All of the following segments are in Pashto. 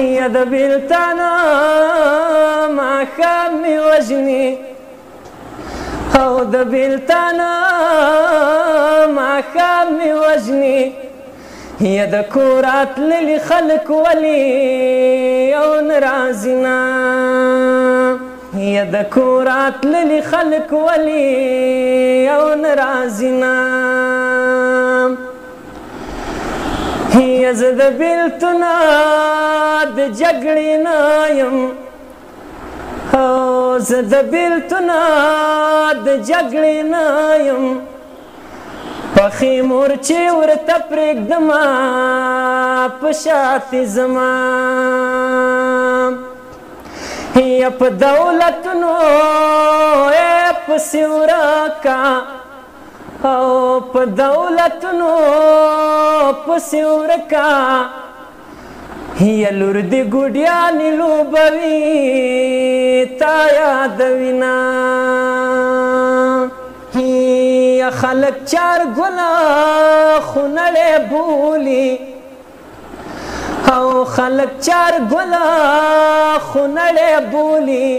یا د بیلتانه ماښام مې وژني او د بیلتانه ماښام مې وژني یا د کور راتللي خلک ولې یو نه راځي نه یا د کور راتللي خلک ولې یو نه راځي نه یا زه د بیلتون د جګړې نه یم او زه د بیلتون د جګړې نه یم پخې مورچې ورته پرېږدمه په شاتې زما یا په دولتونو پسې ورکه او په دولتونو پسې ورکه یا لور دې ګوډیانې لوبوي تا یادوینه یا خلک چار ګله خونړې بولي او خلک چار ګله خونړې بولي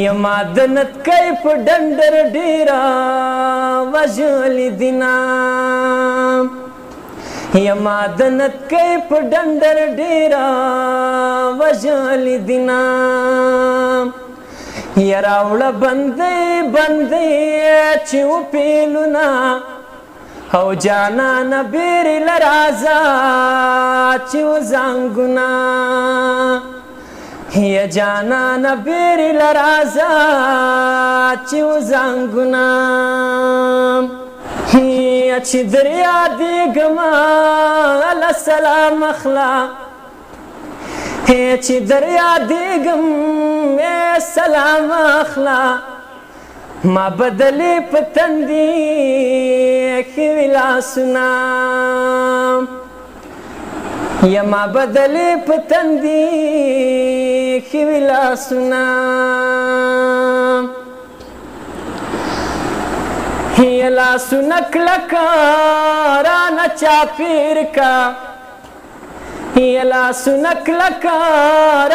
یا مادنت کوي په ډنډر ډېره وژلي دینه یا مادنت کوي په ډنډر ډېره وژلي دینه یا راوړه بندۍ بندۍ چې وپیلونه او جانانه بیرې له راځه چې وزنګونه یا جانانه بیرې له راځه چې وزنګونه یا چې در یادېږمه الله سلام اخله چې در یادېږم سلام اخله ما بدلې په تندي ښوي لاسونه یا ما بدلې په تندي ښوي لاسونه یا لاسونه کلکه رانه چاپېر کا یا لاسونه کلکه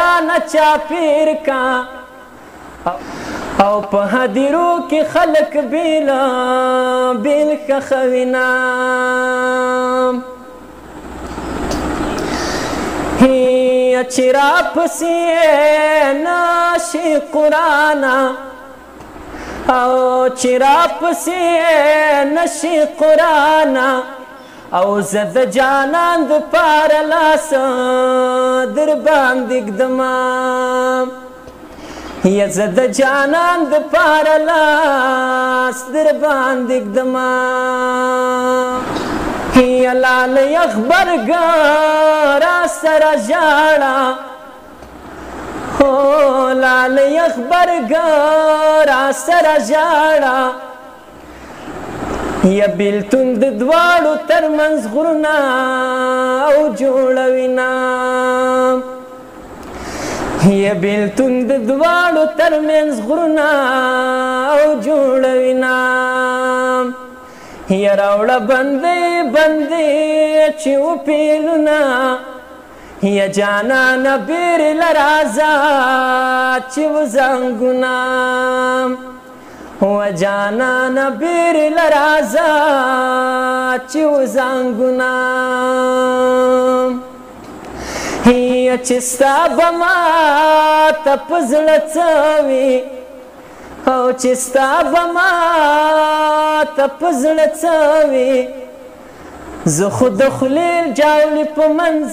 رانه چاپېر کا او په هدیرو کې خلک بیلا بیل ښخوینه یا چې راپسې نشي قرآنه او چې راپسې نشي قرآنه او زه د جانان دپاره لاس در باندې ږدمه یا زه د جانان دپاره لاس در باندې ږدمه یا لالی غبرګه راسره ژاړه هو لالی غبرګه راسره ژاړه یا بیلتون د دواړو ترمنځ غرونه او جوړوینه یا بیلتون د دواړو ترمنځ غرونه او جوړوینه یا راوړه بندۍ بندۍ چې وپیلونه یا جانانه بیرې له راځه چې وزنګونه و جانانه بیرې له راځه چې وزنګونه یا چې ستا به ماته په زړه څه وي او چې ستا به ماته په زړه څه وي زه خو د خولې جاولې په منځ